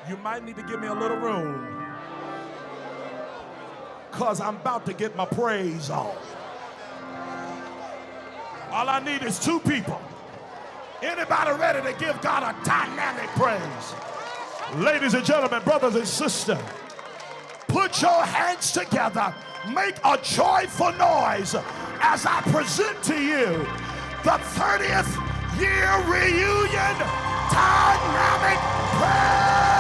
Speaker 12: you might need to give me a little room because I'm about to get my praise on. All I need is two people. Anybody ready to give God a dynamic praise? Ladies and gentlemen, brothers and sisters, put your hands together. Make a joyful noise as I present to you the 30th year reunion dynamic praise.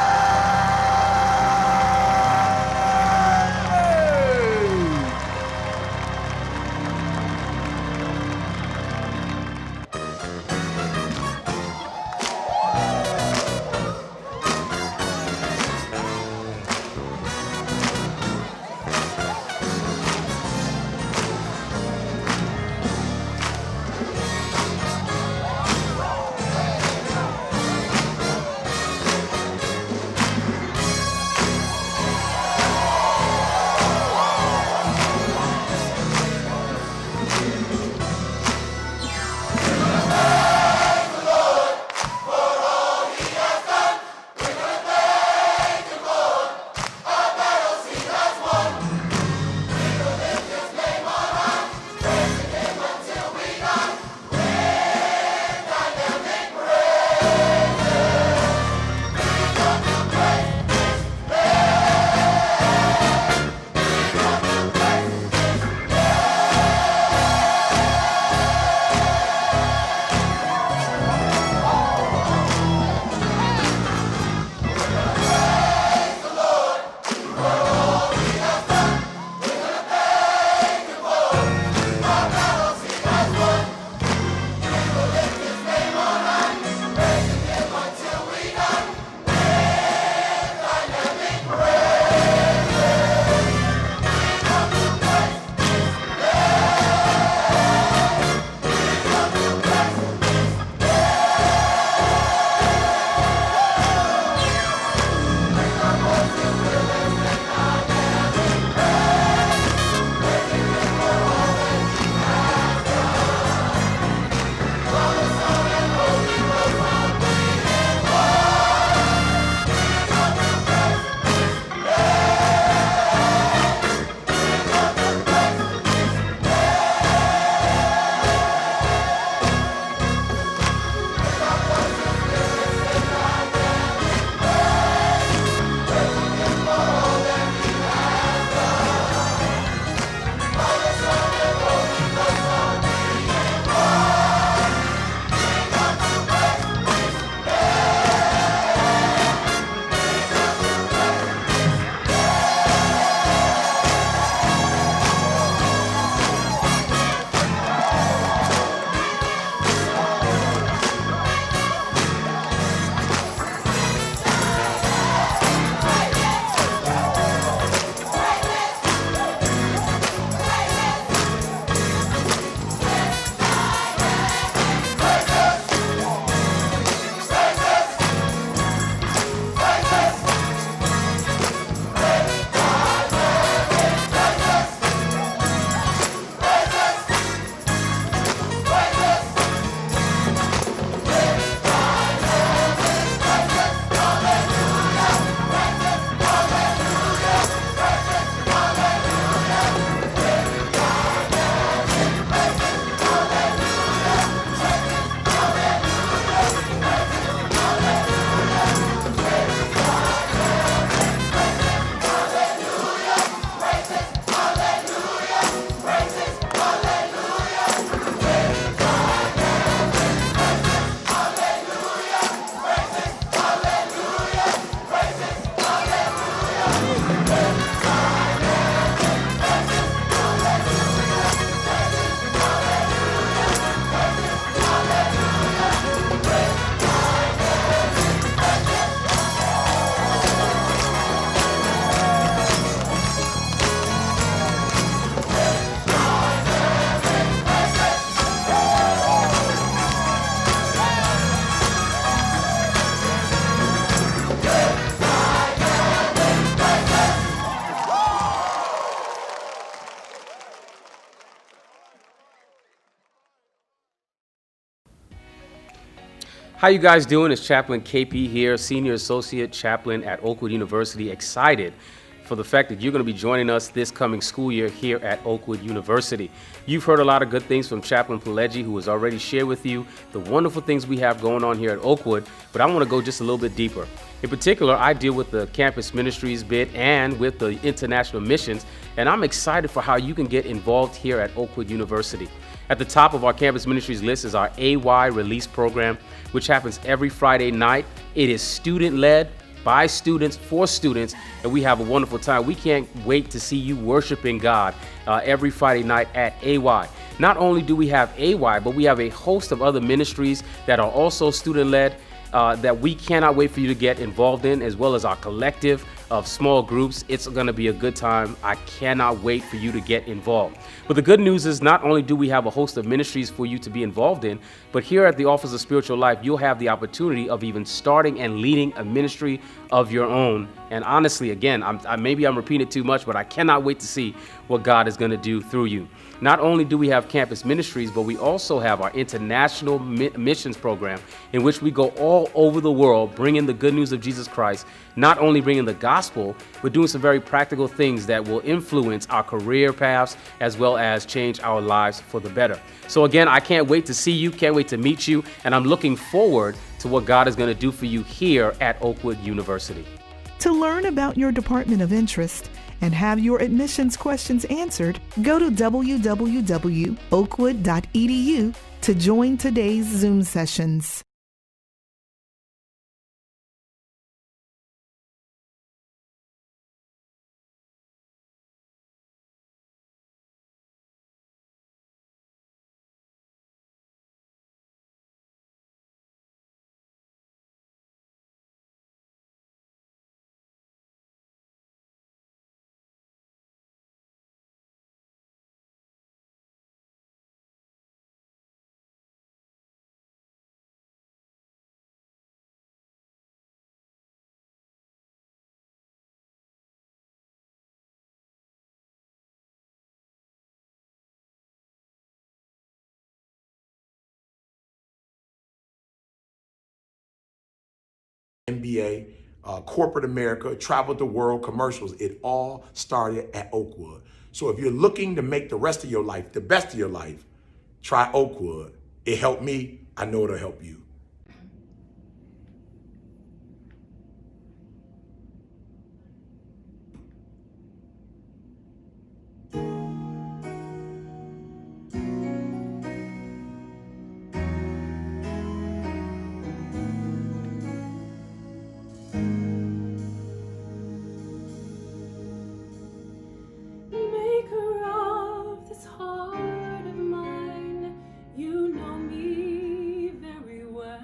Speaker 13: How you guys doing? It's Chaplain KP here, Senior Associate Chaplain at Oakwood University. Excited for the fact that you're going to be joining us this coming school year here at Oakwood University. You've heard a lot of good things from Chaplain Pileggi, who has already shared with you the wonderful things we have going on here at Oakwood, but I want to go just a little bit deeper. In particular, I deal with the campus ministries bit and with the international missions, and I'm excited for how you can get involved here at Oakwood University. At the top of our campus ministries list is our AY release program, which happens every Friday night. It is student-led, by students, for students, and we have a wonderful time. We can't wait to see you worshiping God every Friday night at AY. Not only do we have AY, but we have a host of other ministries that are also student-led that we cannot wait for you to get involved in, as well as our collective of small groups. It's going to be a good time. I cannot wait for you to get involved. But the good news is not only do we have a host of ministries for you to be involved in, but here at the Office of Spiritual Life, you'll have the opportunity of even starting and leading a ministry of your own. And honestly, again, maybe I'm repeating it too much, but I cannot wait to see what God is going to do through you. Not only do we have campus ministries, but we also have our international missions program, in which we go all over the world bringing the good news of Jesus Christ, not only bringing the gospel, but doing some very practical things that will influence our career paths as well as change our lives for the better. So again, I can't wait to see you, can't wait to meet you, and I'm looking forward to what God is going to do for you here at Oakwood University.
Speaker 14: To learn about your department of interest and have your admissions questions answered, go to www.oakwood.edu to join today's Zoom sessions.
Speaker 15: MBA, corporate America, travel the world, commercials. It all started at Oakwood. So if you're looking to make the rest of your life the best of your life, try Oakwood. It helped me. I know it'll help you.
Speaker 16: Maker of this heart of mine, you know me very well.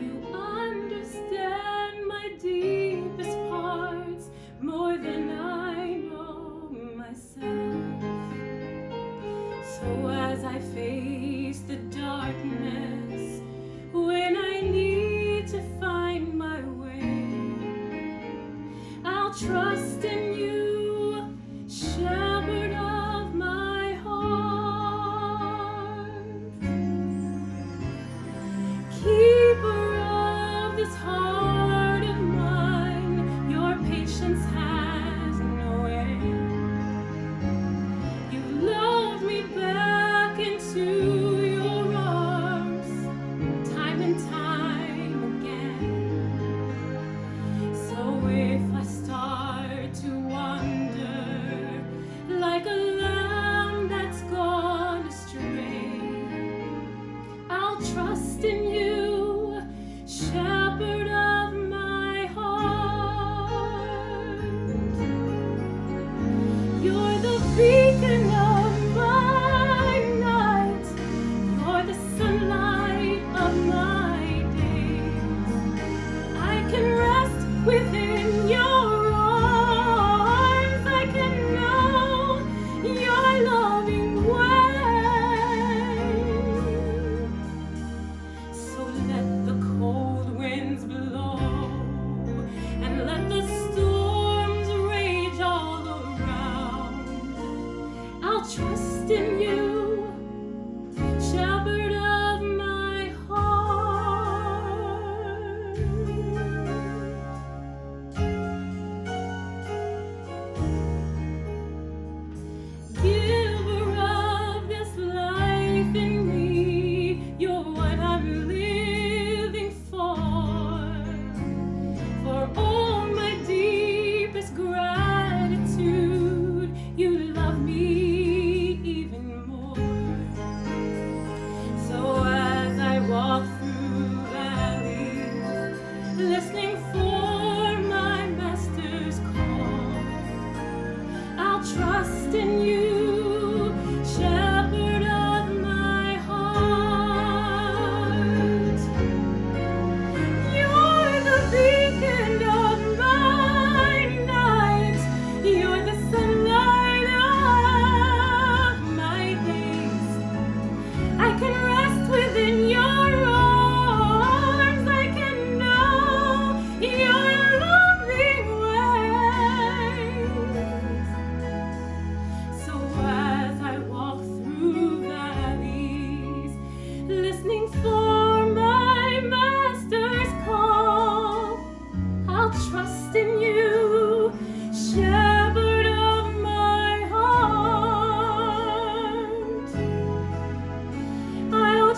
Speaker 16: You understand my deepest parts more than I know myself. So as I face the darkness, when I need to find my way, I'll trust in you, shepherd of my heart, keeper of this heart of mine. Your patience has no end. You've loved me back into your arms, time and time again. So if I start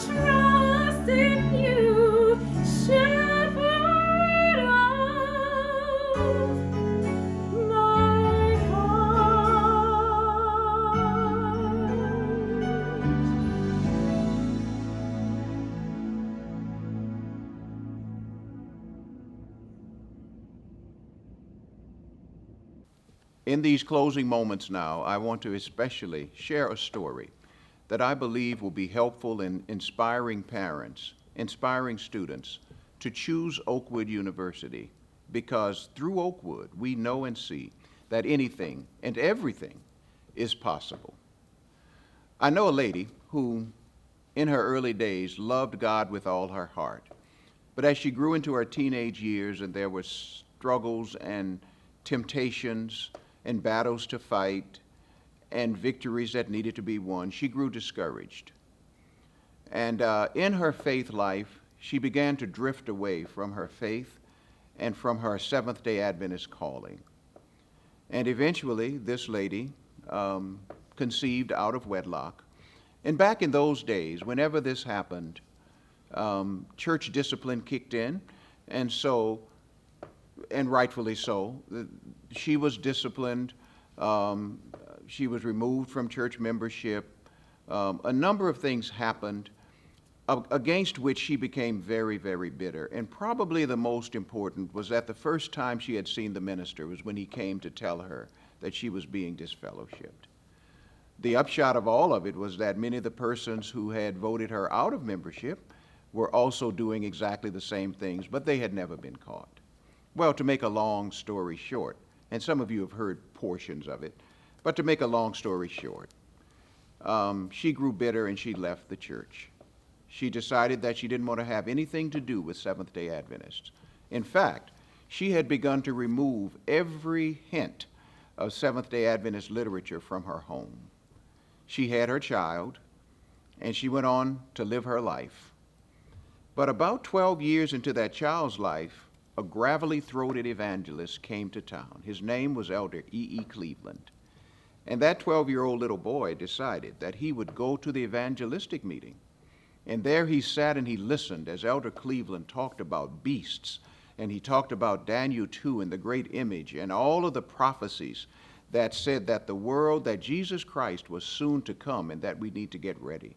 Speaker 16: trust in you, shepherd of my
Speaker 2: In these closing moments now, I want to especially share a story that I believe will be helpful in inspiring parents, inspiring students to choose Oakwood University, because through Oakwood, we know and see that anything and everything is possible. I know a lady who, in her early days, loved God with all her heart. But as she grew into her teenage years and there were struggles and temptations and battles to fight and victories that needed to be won, she grew discouraged. And in her faith life, she began to drift away from her faith and from her Seventh-day Adventist calling. And eventually, this lady conceived out of wedlock. And back in those days, whenever this happened, church discipline kicked in, and so, and rightfully so, she was disciplined. She was removed from church membership. A number of things happened against which she became very, very bitter. And probably the most important was that the first time she had seen the minister was when he came to tell her that she was being disfellowshipped. The upshot of all of it was that many of the persons who had voted her out of membership were also doing exactly the same things, but they had never been caught. Well, to make a long story short, and some of you have heard portions of it, but to make a long story short, she grew bitter and she left the church. She decided that she didn't want to have anything to do with Seventh-day Adventists. In fact, she had begun to remove every hint of Seventh-day Adventist literature from her home. She had her child, and she went on to live her life. But about 12 years into that child's life, a gravelly-throated evangelist came to town. His name was Elder E.E. Cleveland. And that 12-year-old little boy decided that he would go to the evangelistic meeting. And there he sat and he listened as Elder Cleveland talked about beasts, and he talked about Daniel 2 and the great image and all of the prophecies that said that the world, that Jesus Christ was soon to come and that we need to get ready.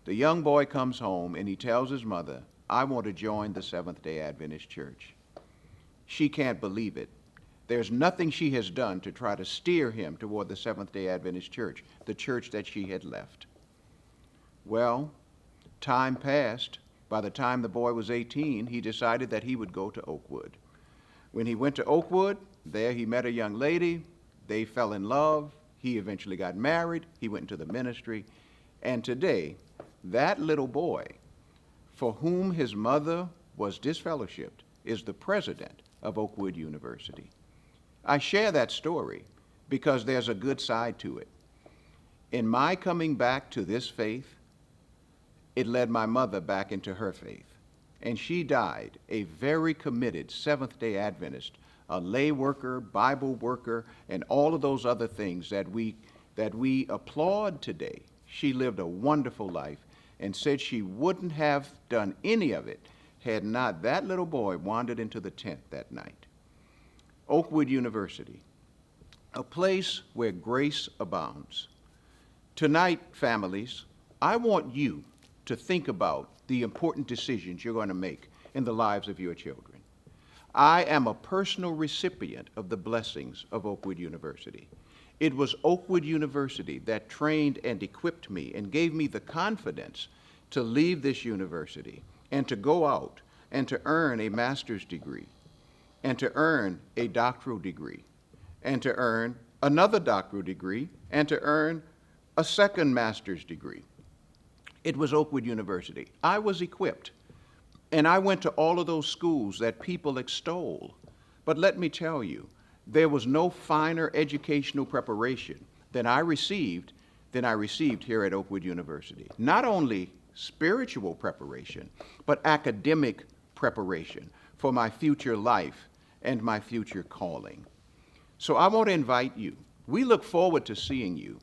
Speaker 2: The young boy comes home and he tells his mother, "I want to join the Seventh-day Adventist Church." She can't believe it. There's nothing she has done to try to steer him toward the Seventh-day Adventist Church, the church that she had left. Well, time passed. By the time the boy was 18, he decided that he would go to Oakwood. When he went to Oakwood, there he met a young lady. They fell in love. He eventually got married. He went into the ministry. And today, that little boy, for whom his mother was disfellowshipped, is the president of Oakwood University. I share that story because there's a good side to it. In my coming back to this faith, it led my mother back into her faith. And she died a very committed Seventh-day Adventist, a lay worker, Bible worker, and all of those other things that we applaud today. She lived a wonderful life and said she wouldn't have done any of it had not that little boy wandered into the tent that night. Oakwood University, a place where grace abounds. Tonight, families, I want you to think about the important decisions you're going to make in the lives of your children. I am a personal recipient of the blessings of Oakwood University. It was Oakwood University that trained and equipped me and gave me the confidence to leave this university and to go out and to earn a master's degree and to earn a doctoral degree and to earn another doctoral degree and to earn a second master's degree. It was Oakwood University. I was equipped, and I went to all of those schools that people extol. But let me tell you, there was no finer educational preparation than I received here at Oakwood University. Not only spiritual preparation, but academic preparation for my future life and my future calling. So I want to invite you. We look forward to seeing you.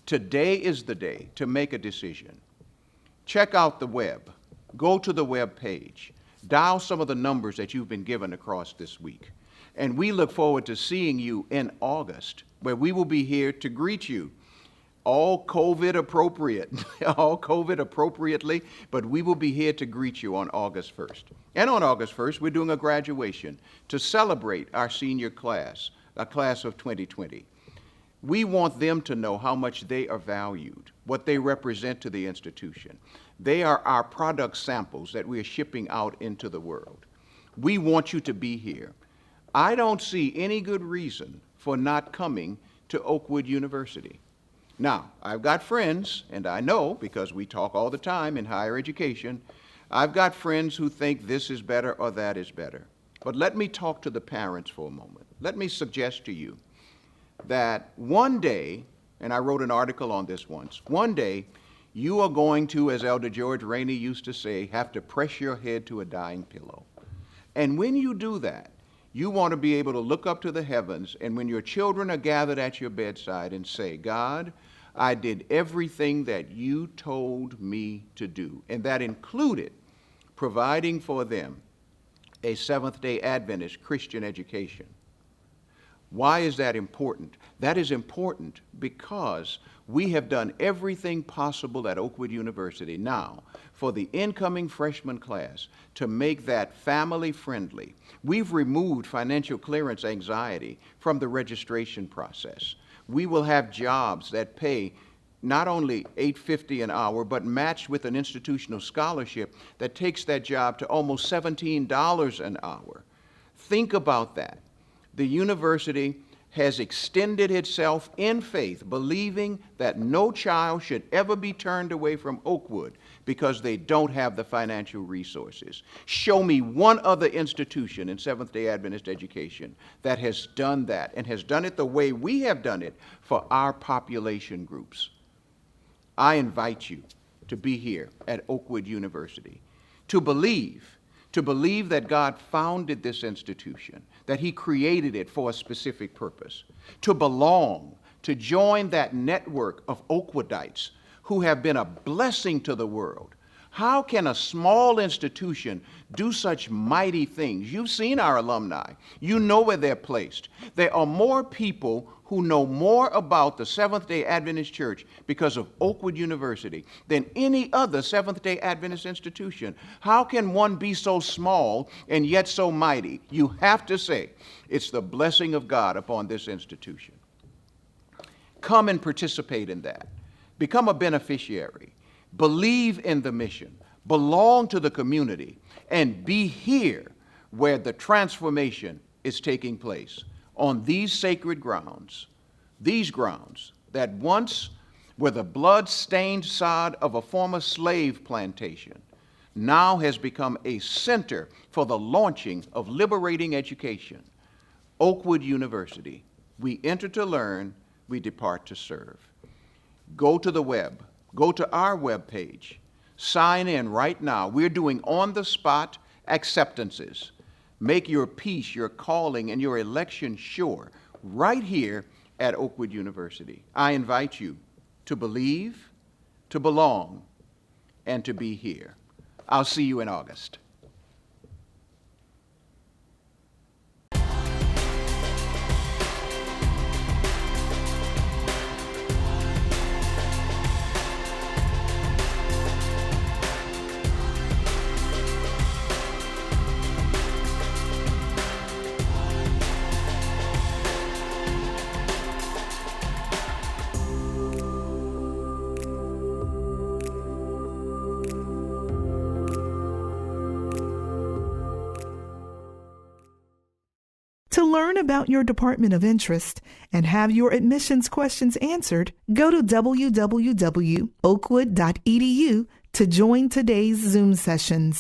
Speaker 2: Today is the day to make a decision. check out the web. Go to the web page. Dial some of the numbers that you've been given across this week. And we look forward to seeing you in August, where we will be here to greet you. All COVID appropriate, all COVID appropriately, but we will be here to greet you on August 1st. And on August 1st, we're doing a graduation to celebrate our senior class, a class of 2020. We want them to know how much they are valued, what they represent to the institution. They are our product samples that we are shipping out into the world. We want you to be here. I don't see any good reason for not coming to Oakwood University. Now, I've got friends, and I know because we talk all the time in higher education, I've got friends who think this is better or that is better. But let me talk to the parents for a moment. Let me suggest to you that one day, and I wrote an article on this once, one day you are going to, as Elder George Rainey used to say, have to press your head to a dying pillow. And when you do that, you want to be able to look up to the heavens, and when your children are gathered at your bedside and say, God, I did everything that you told me to do. And that included providing for them a Seventh-day Adventist Christian education. Why is that important? That is important because we have done everything possible at Oakwood University now for the incoming freshman class to make that family friendly. We've removed financial clearance anxiety from the registration process. We will have jobs that pay not only $8.50 an hour, but matched with an institutional scholarship that takes that job to almost $17 an hour. Think about that. The university has extended itself in faith, believing that no child should ever be turned away from Oakwood because they don't have the financial resources. Show me one other institution in Seventh-day Adventist education that has done that and has done it the way we have done it for our population groups. I invite you to be here at Oakwood University, to believe that God founded this institution, that He created it for a specific purpose, to belong, to join that network of Oakwoodites who have been a blessing to the world. How can a small institution do such mighty things? You've seen our alumni. You know where they're placed. There are more people who know more about the Seventh-day Adventist Church because of Oakwood University than any other Seventh-day Adventist institution. How can one be so small and yet so mighty? You have to say it's the blessing of God upon this institution. Come and participate in that. Become a beneficiary. Believe in the mission. Belong to the community. And be here where the transformation is taking place. On these sacred grounds, these grounds that once were the blood-stained sod of a former slave plantation, now has become a center for the launching of liberating education. Oakwood University. We enter to learn, we depart to serve. Go to the web. Go to our web page. Sign in right now. We're doing on-the-spot acceptances. Make your peace, your calling, and your election sure right here at Oakwood University. I invite you to believe, to belong, and to be here. I'll see you in August.
Speaker 14: To learn about your department of interest and have your admissions questions answered, go to www.oakwood.edu to join today's Zoom sessions.